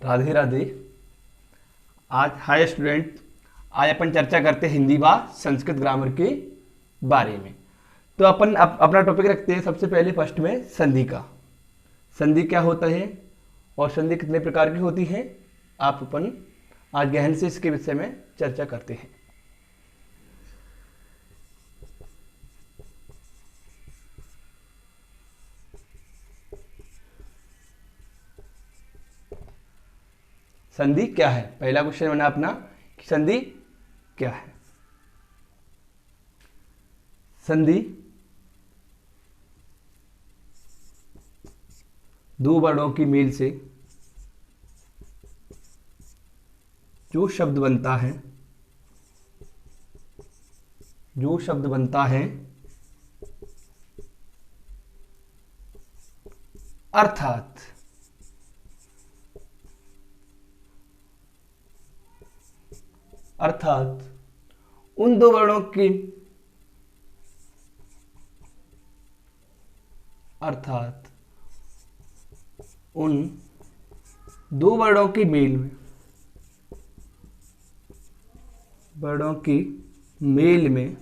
राधे राधे। आज hi student, आज अपन चर्चा करते हैं हिंदी व संस्कृत ग्रामर के बारे में। तो अपन अपना टॉपिक रखते हैं सबसे पहले फर्स्ट में संधि का। संधि क्या होता है और संधि कितने प्रकार की होती है, आप अपन आज गहन से इसके विषय में चर्चा करते हैं। संधि क्या है, पहला क्वेश्चन बना अपना कि संधि क्या है। संधि दो वर्णों की मेल से जो शब्द बनता है, अर्थात उन दो वर्णों की मेल में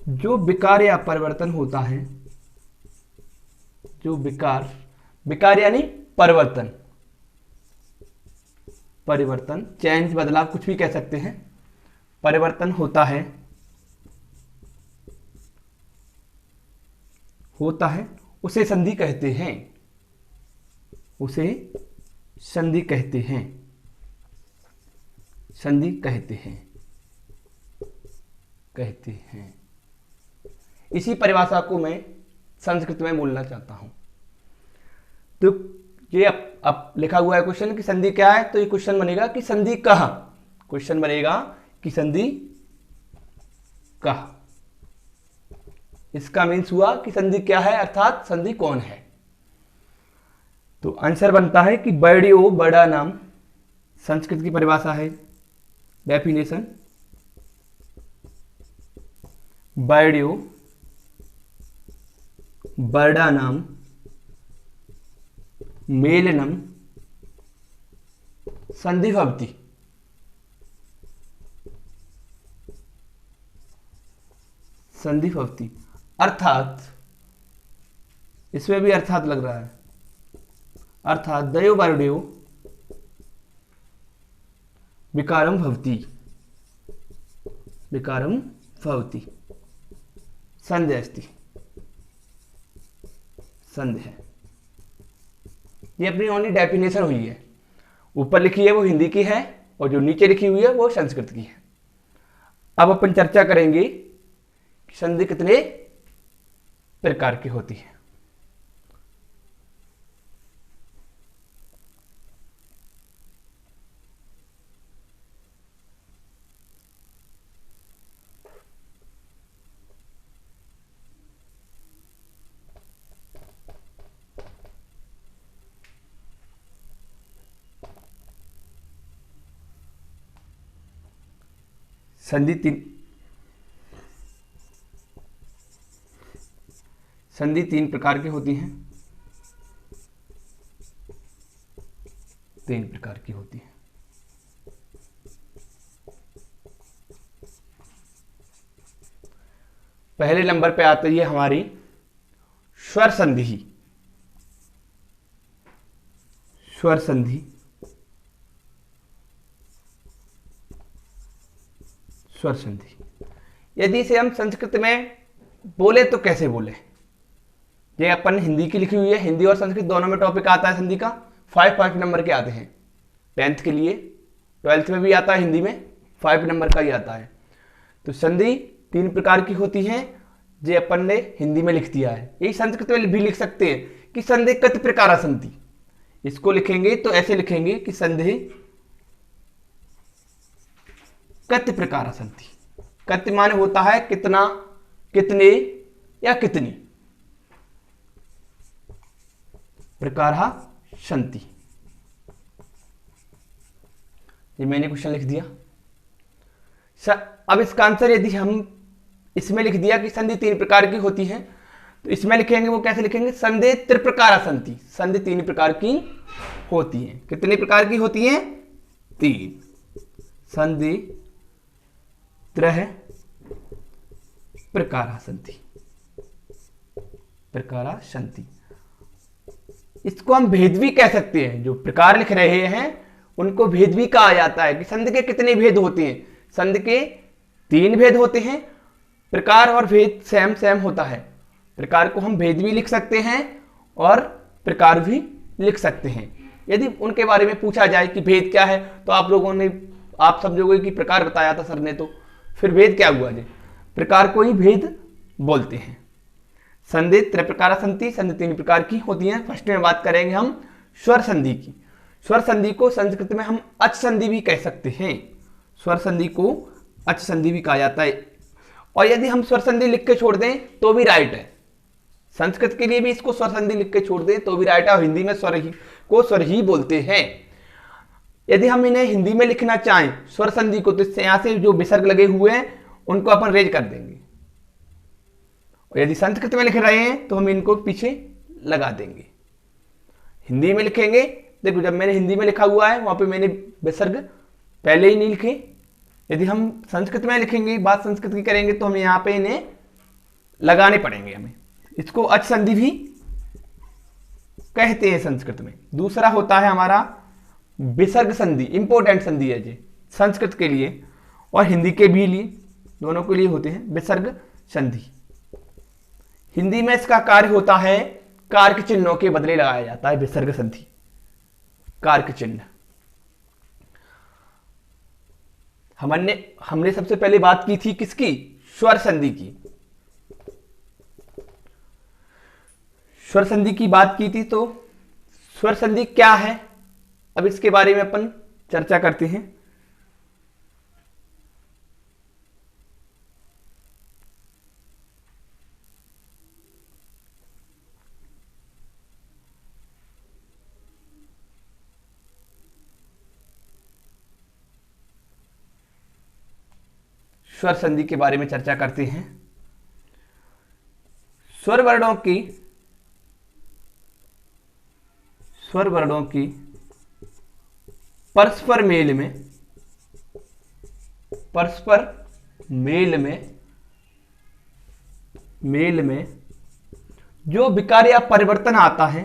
जो विकार या परिवर्तन होता है, जो विकार यानी परिवर्तन, चेंज, बदलाव, कुछ भी कह सकते हैं, परिवर्तन होता है उसे संधि कहते हैं, कहते हैं। इसी परिभाषा को मैं संस्कृत में बोलना चाहता हूं। तो ये अब लिखा हुआ है क्वेश्चन कि संधि क्या है, तो ये क्वेश्चन बनेगा कि संधि कहाँ। इसका मीन्स हुआ कि संधि क्या है, अर्थात संधि कौन है। तो आंसर बनता है कि वर्ड्यो, बड़ा नाम, संस्कृत की परिभाषा है, डेफिनेशन, वर्ड्यो बड़ा नाम मेलनम संधि भवति। अर्थात इसमें भी अर्थात लग रहा है, अर्थात दयो वर्ड्यो विकारम भवति संधि अस्ति। संधि है, ये अपनी ओनली डेफिनेशन हुई है। ऊपर लिखी है वो हिंदी की है और जो नीचे लिखी हुई है वो संस्कृत की है। अब अपन चर्चा करेंगे कि संधि कितने प्रकार की होती है। संधि तीन प्रकार की होती हैं। पहले नंबर पे आती है हमारी स्वर संधि। यदि इसे हम संस्कृत में बोले तो कैसे बोले, ये अपन हिंदी की लिखी हुई है, हिंदी और संस्कृत दोनों में टॉपिक आता है संधि का। 5 नंबर के आते हैं 10th के लिए, 12th में भी आता है, हिंदी में 5 नंबर का ही आता है। तो संधि 3 प्रकार की होती हैं, जो अपन ने हिंदी में लिख दिया है। यही संस्कृत में भी लिख सकते हैं कि संधि कति प्रकार संधि। इसको लिखेंगे तो ऐसे लिखेंगे कि संधि कति प्रकार संधि। कति माने होता है कितना, कितने या कितनी, प्रकार संति। ये मैंने क्वेश्चन लिख दिया। अब इसका आंसर यदि हम इसमें लिख दिया कि संधि 3 प्रकार की होती है, तो इसमें लिखेंगे वो कैसे लिखेंगे, संधि त्रिप्रकारा संधि। संधि 3 प्रकार की होती हैं। कितने प्रकार की होती हैं, 3। संधि त्रय प्रकारा संधि, प्रकारा संधि। इसको हम भेद भी कह सकते हैं। जो प्रकार लिख रहे हैं उनको भेद भी कहा जाता है कि संधि के कितने भेद होते हैं। संधि के 3 भेद होते हैं। प्रकार और भेद सेम सेम होता है। प्रकार को हम भेद भी लिख सकते हैं और प्रकार भी लिख सकते हैं। यदि उनके बारे में पूछा जाए कि भेद क्या है, तो आप समझोगे कि प्रकार बताया था सर ने, तो फिर भेद क्या हुआ जी, प्रकार को ही भेद बोलते हैं। संधि त्रैप्रकारा संधि, संधि 3 प्रकार की होती हैं। फर्स्ट में बात करेंगे हम स्वर संधि की। स्वर संधि को संस्कृत में हम अच संधि भी कह सकते हैं। स्वर संधि को अच संधि भी कहा जाता है। और यदि हम स्वर संधि लिख के छोड़ दें तो भी राइट है। संस्कृत के लिए भी इसको स्वर संधि लिख के छोड़ दें तो भी राइट है। और हिंदी में स्वर ही बोलते हैं। यदि हम इन्हें हिंदी में लिखना चाहें स्वर संधि को, तो इससे यहां से जो विसर्ग लगे हुए हैं उनको अपन रेज कर देंगे। और यदि संस्कृत में लिख रहे हैं तो हम इनको पीछे लगा देंगे। हिंदी में लिखेंगे, देखो जब मैंने हिंदी में लिखा हुआ है वहां पे मैंने विसर्ग पहले ही नहीं लिखे। यदि हम संस्कृत में लिखेंगे, बात संस्कृत की करेंगे, तो हमें यहां पे इन्हें लगाने पड़ेंगे। हमें इसको अच संधि भी कहते हैं संस्कृत में। दूसरा होता है हमारा विसर्ग संधि। इंपॉर्टेंट संधि है जी संस्कृत के लिए और हिंदी के भी लिए, दोनों के लिए होते हैं विसर्ग संधि। हिंदी में इसका कार्य होता है कारक चिन्हों के बदले लगाया जाता है विसर्ग संधि। कारक चिन्ह हमने सबसे पहले बात की थी किसकी, स्वर संधि की। स्वर संधि की बात की थी। तो स्वर संधि क्या है, अब इसके बारे में अपन चर्चा करते हैं। स्वर संधि के बारे में चर्चा करते हैं। स्वर वर्णों की परस्पर मेल में जो विकार या परिवर्तन आता है,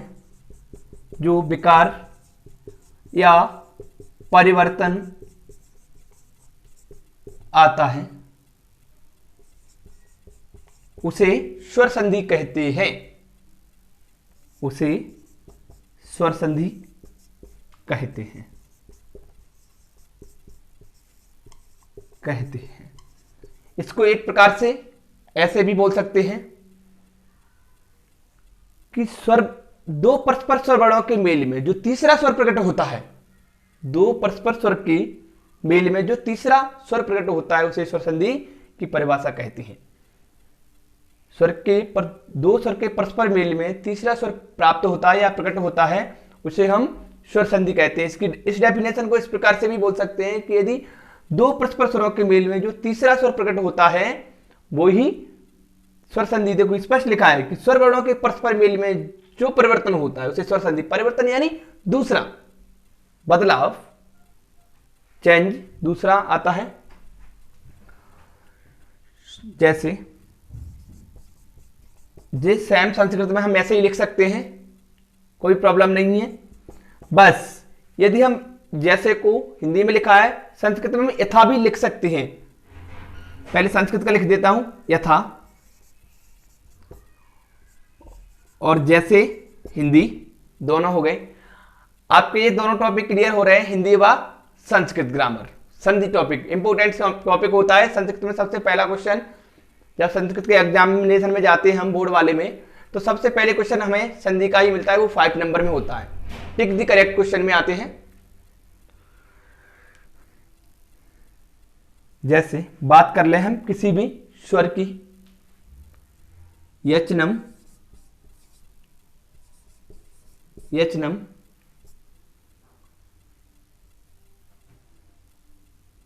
जो विकार या परिवर्तन आता है उसे स्वर संधि कहते हैं। उसे स्वर संधि कहते हैं। इसको एक प्रकार से ऐसे भी बोल सकते हैं कि दो परस्पर स्वर वर्णों के मेल में जो तीसरा स्वर प्रकट होता है, दो परस्पर स्वर के मेल में जो तीसरा स्वर प्रकट होता है उसे स्वर संधि की परिभाषा कहते हैं। दो स्वर के परस्पर मेल में तीसरा स्वर प्राप्त होता है या प्रकट होता है उसे हम स्वर संधि कहते हैं। इस डेफिनेशन को इस प्रकार से भी बोल सकते हैं कि यदि दो परस्पर स्वरों के मेल में जो तीसरा स्वर प्रकट होता है वो ही स्वर संधि। देखो स्पष्ट लिखा है कि स्वर वर्णों के परस्पर मेल में जो परिवर्तन होता है उसे स्वर संधि। परिवर्तन यानी दूसरा बदलाव, चेंज, दूसरा आता है। जैसे सेम संस्कृत में हम ऐसे ही लिख सकते हैं, कोई प्रॉब्लम नहीं है। बस यदि हम जैसे को हिंदी में लिखा है संस्कृत में यथा भी लिख सकते हैं। पहले संस्कृत का लिख देता हूं यथा, और जैसे हिंदी, दोनों हो गए। आपके ये दोनों टॉपिक क्लियर हो रहे हैं, हिंदी व संस्कृत ग्रामर। संधि टॉपिक इंपोर्टेंट टॉपिक होता है संस्कृत में। सबसे पहला क्वेश्चन जब संस्कृत के एग्जामिनेशन में जाते हैं हम बोर्ड वाले में, तो सबसे पहले क्वेश्चन हमें संधि का ही मिलता है, वो 5 नंबर में होता है। टिक द करेक्ट क्वेश्चन में आते हैं। जैसे बात कर ले हम किसी भी स्वर की, यचनम,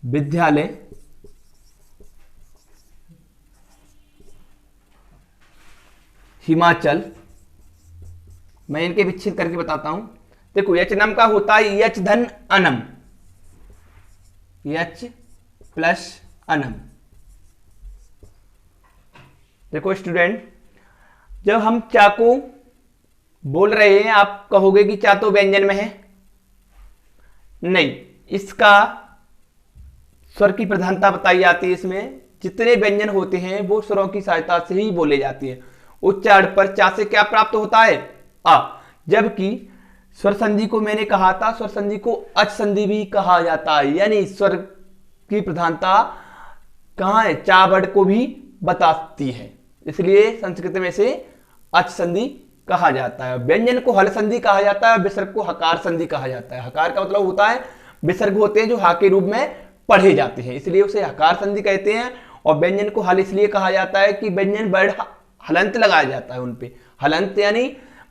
विद्यालय, हिमाचल। मैं इनके विच्छेद करके बताता हूं। देखो यच नम का होता है यच धन अनम, यच प्लस अनम। देखो स्टूडेंट, जब हम चा को बोल रहे हैं, आप कहोगे कि चा तो व्यंजन में है, नहीं, इसका स्वर की प्रधानता बताई जाती है। इसमें जितने व्यंजन होते हैं वो स्वरों की सहायता से ही बोले जाते हैं। उच्चारण पर चा से क्या प्राप्त होता है? आ। जबकि स्वर संधि को मैंने कहा था, स्वर संधि को अच संधि भी कहा जाता है, यानी स्वर की प्रधानता कहां है? चा वर्ड को भी बताती है, इसलिए संस्कृत में से अच संधि कहा जाता है। व्यंजन को हल संधि कहा जाता है, विसर्ग को हकार संधि कहा जाता है। हकार का मतलब होता है विसर्ग होते हैं जो हा के रूप में पढ़े जाते हैं, इसलिए उसे हकार संधि कहते हैं। और व्यंजन को हल इसलिए कहा जाता है कि व्यंजन वर्ड हलंत लगाया जाता है उन पे। हलंत यानी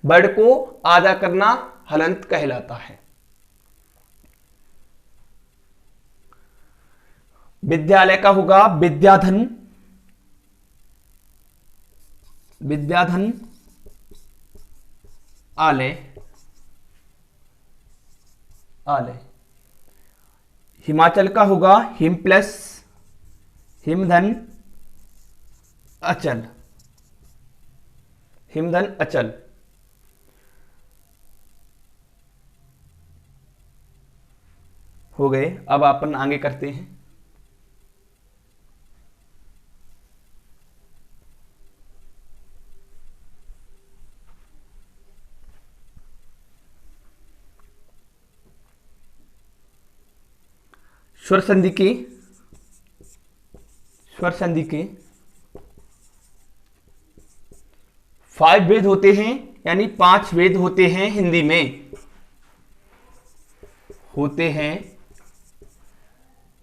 वर्ड को आधा करना हलंत कहलाता है। विद्यालय का होगा विद्याधन, विद्याधन आलय, आलय। हिमाचल का होगा हिम प्लस हिमधन अचल, हिमधन अचल। हो गए। अब अपन आगे करते हैं। स्वर संधि के 5 वेद होते हैं, यानी 5 वेद होते हैं हिंदी में, होते हैं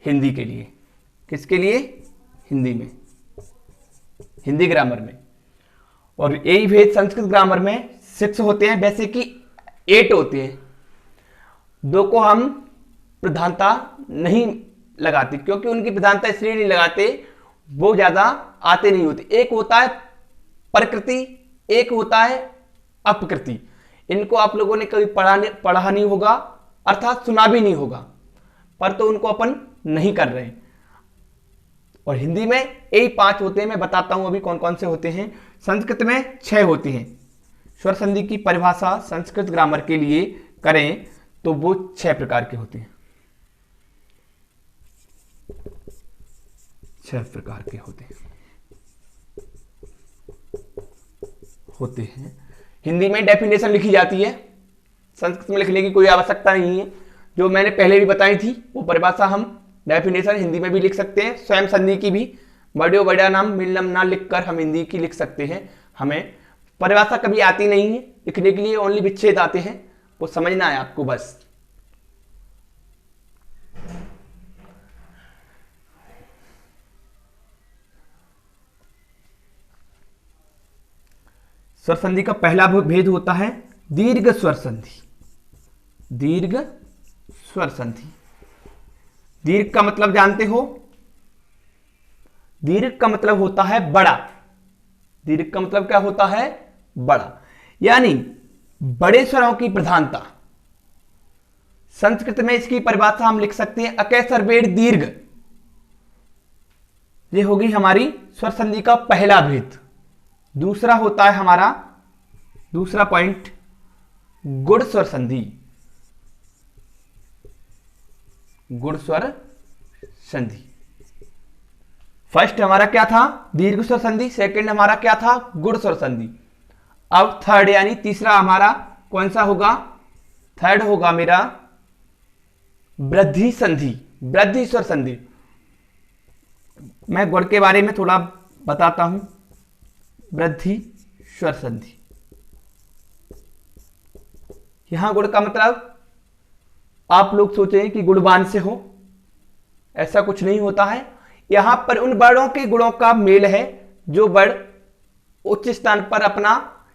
हिंदी के लिए। किसके लिए? हिंदी में, हिंदी ग्रामर में। और यही भेद संस्कृत ग्रामर में 6 होते हैं, वैसे कि 8 होते हैं। 2 को हम प्रधानता नहीं लगाते, क्योंकि उनकी प्रधानता इसलिए नहीं लगाते, वो ज्यादा आते नहीं होते। एक होता है प्रकृति, एक होता है अपकृति। इनको आप लोगों ने कभी पढ़ा नहीं होगा, अर्थात सुना भी नहीं होगा, पर तो उनको अपन नहीं कर रहे। और हिंदी में यही 5 होते हैं। मैं बताता हूं अभी कौन कौन से होते हैं। संस्कृत में 6 होती हैं। स्वर संधि की परिभाषा संस्कृत ग्रामर के लिए करें तो वो 6 प्रकार के होते हैं, 6 प्रकार के होते हैं। हिंदी में डेफिनेशन लिखी जाती है, संस्कृत में लिखने की कोई आवश्यकता नहीं है। जो मैंने पहले भी बताई थी वो परिभाषा हम डेफिनेशन हिंदी में भी लिख सकते हैं। स्वयं संधि की भी बड़े बड़ा नाम मिलम ना लिखकर हम हिंदी की लिख सकते हैं। हमें परिभाषा कभी आती नहीं है लिखने के लिए, ओनली विच्छेद आते हैं, वो समझना है आपको बस। स्वर संधि का पहला भेद होता है दीर्घ स्वर संधि। दीर्घ स्वर संधि, दीर्घ का मतलब जानते हो? दीर्घ का मतलब होता है बड़ा। दीर्घ का मतलब क्या होता है? बड़ा, यानी बड़े स्वरों की प्रधानता। संस्कृत में इसकी परिभाषा हम लिख सकते हैं अकैसर्वेण दीर्घ। ये होगी हमारी स्वर संधि का पहला भेद। दूसरा होता है हमारा दूसरा पॉइंट गुण स्वर संधि। गुण स्वर संधि। फर्स्ट हमारा क्या था? दीर्घ स्वर संधि। सेकंड हमारा क्या था? गुण स्वर संधि। अब थर्ड यानी तीसरा हमारा कौन सा होगा? थर्ड होगा मेरा वृद्धि संधि, वृद्धि स्वर संधि। मैं गुण के बारे में थोड़ा बताता हूं। वृद्धि स्वर संधि, यहां गुण का मतलब आप लोग सोचें कि गुणवान से हो, ऐसा कुछ नहीं होता है। यहां पर उन वर्णों के गुणों का मेल है जो वर्ण उच्च स्थान पर अपना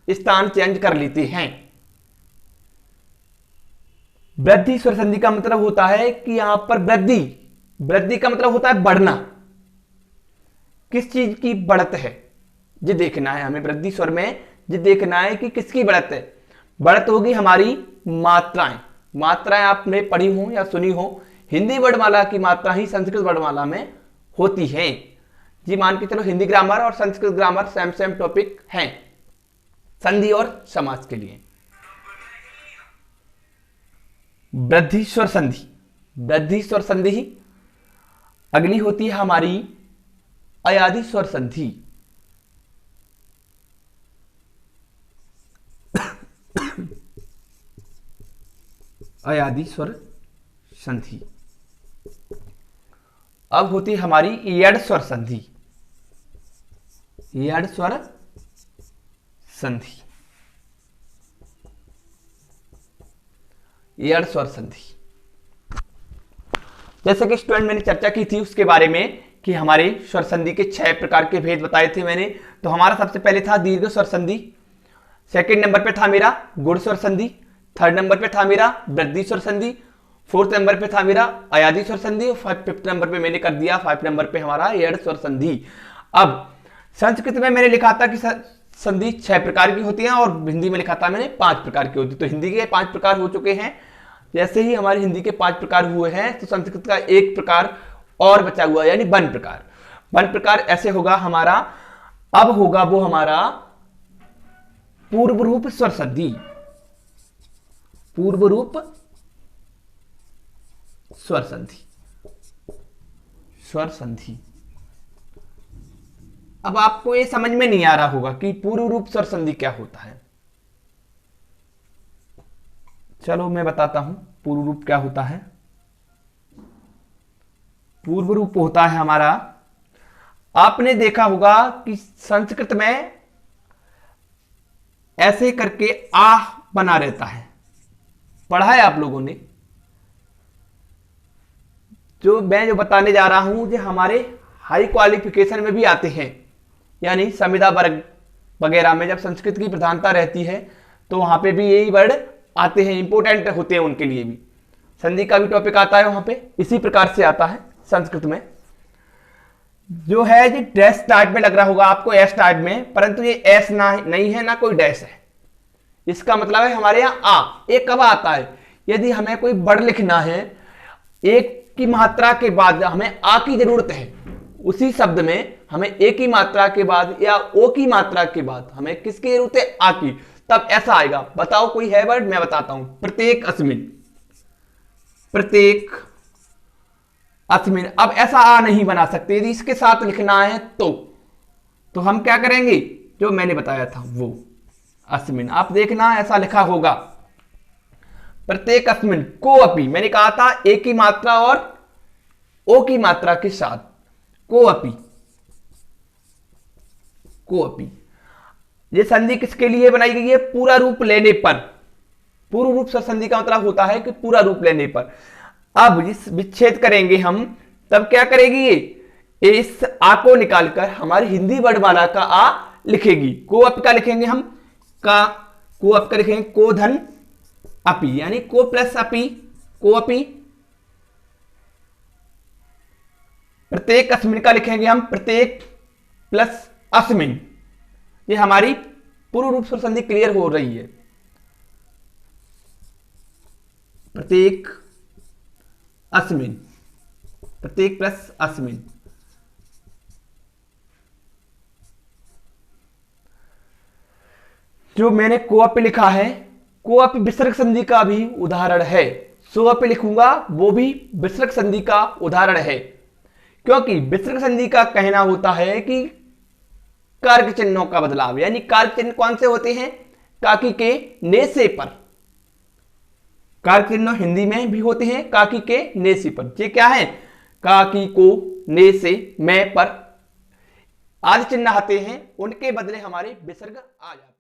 स्थान चेंज कर लेते हैं। वृद्धि स्वर संधि का मतलब होता है कि यहां पर वृद्धि, वृद्धि का मतलब होता है बढ़ना। किस चीज की बढ़त है ये देखना है हमें। वृद्धि स्वर में ये देखना है कि किसकी बढ़त है। बढ़त होगी हमारी मात्राएं। मात्राएं आपने पढ़ी हो या सुनी हो, हिंदी वर्णमाला की मात्रा ही संस्कृत वर्णमाला में होती है। जी मान के चलो हिंदी ग्रामर और Sanskrit grammar same same topic हैं संधि और समास के लिए। वृद्धि स्वर संधि, वृद्धि स्वर संधि। अगली होती है हमारी अयादि स्वर संधि। अयादि स्वर संधि। अब होती है हमारी यड स्वर संधि। यड स्वर संधि, यड स्वर संधि। जैसे कि स्टूडेंट मैंने चर्चा की थी उसके बारे में कि हमारे स्वर संधि के 6 प्रकार के भेद बताए थे मैंने। तो हमारा सबसे पहले था दीर्घ स्वर संधि, सेकंड नंबर पे था मेरा गुण स्वर संधि, थर्ड नंबर पे था मेरा वृद्धि स्वर संधि, फोर्थ नंबर पे था मेरा अयादि स्वर संधि और फिफ्थ नंबर पे मैंने कर दिया 5 नंबर पे हमारा यड स्वर संधि। अब संस्कृत में मैंने लिखा था कि संधि 6 प्रकार की होती है और हिंदी में लिखा था मैंने 5 प्रकार की होती है। तो हिंदी के 5 प्रकार हो चुके हैं। जैसे ही हमारे हिंदी के 5 प्रकार हुए हैं तो संस्कृत का एक प्रकार और बचा हुआ है, यानी वन प्रकार। वन प्रकार ऐसे होगा हमारा, अब होगा वो हमारा पूर्व रूप स्वर संधि। पूर्व रूप स्वर संधि, स्वर संधि। अब आपको ये समझ में नहीं आ रहा होगा कि पूर्व रूप स्वर संधि क्या होता है। चलो मैं बताता हूं पूर्व रूप क्या होता है। पूर्व रूप होता है हमारा, आपने देखा होगा कि संस्कृत में ऐसे करके आह बना रहता है, पढ़ा है आप लोगों ने। जो मैं जो बताने जा रहा हूं जो हमारे हाई क्वालिफिकेशन में भी आते हैं, यानी संविदा वर्ग वगैरह में जब संस्कृत की प्रधानता रहती है तो वहां पे भी यही वर्ड आते हैं, इंपोर्टेंट होते हैं उनके लिए भी। संधि का भी टॉपिक आता है वहां पे, इसी प्रकार से आता है संस्कृत में। जो है ये डैश टाइप में लग रहा होगा आपको, एस टाइप में, परंतु ये एस ना नहीं है ना कोई डैश है। इसका मतलब है हमारे यहाँ आ। एक कब आता है, यदि हमें कोई वर्ड लिखना है, एक की मात्रा के बाद हमें आ की जरूरत है, उसी शब्द में हमें ए की मात्रा के बाद या ओ की मात्रा के बाद हमें किसकी जरूरत है, आ की, तब ऐसा आएगा। बताओ कोई है वर्ड, मैं बताता हूं। प्रत्येक अस्मिन, प्रत्येक अस्मिन। अब ऐसा आ नहीं बना सकते, यदि इसके साथ लिखना है तो हम क्या करेंगे, जो मैंने बताया था वो अस्मिन। आप देखना ऐसा लिखा होगा प्रत्येक अस्मिन को अपी। मैंने कहा था ए की मात्रा और ओ की मात्रा के साथ को अपी, को अपी। ये संधि किसके लिए बनाई गई है, पूरा रूप लेने पर। पूर्व रूप स्वर संधि का मतलब होता है कि पूरा रूप लेने पर। अब इस विच्छेद करेंगे हम, तब क्या करेगी ये, इस आ को निकालकर हमारी हिंदी वर्णमाला का आ लिखेगी। को अप का लिखेंगे हम, का को अप का लिखेंगे को धन अपी, यानी को प्लस अपी, को अपी। प्रत्येक अस्मिन का लिखेंगे हम प्रत्येक प्लस अस्मिन। ये हमारी पूर्व रूप स्वर संधि क्लियर हो रही है। प्रत्येक अस्मिन, प्रत्येक प्लस अस्मिन। जो मैंने कोअप लिखा है, कोअप विसर्ग संधि का भी उदाहरण है। सोअप लिखूंगा वो भी विसर्ग संधि का उदाहरण है, क्योंकि विसर्ग संधि का कहना होता है कि कारक चिन्हों का बदलाव, यानी कारक चिन्ह कौन से होते हैं, काकी के ने से पर। कारक चिन्ह हिंदी में भी होते हैं काकी के ने से पर। ये क्या है, काकी को ने से मैं पर आदि चिन्ह आते हैं, उनके बदले हमारे विसर्ग आ जाते हैं।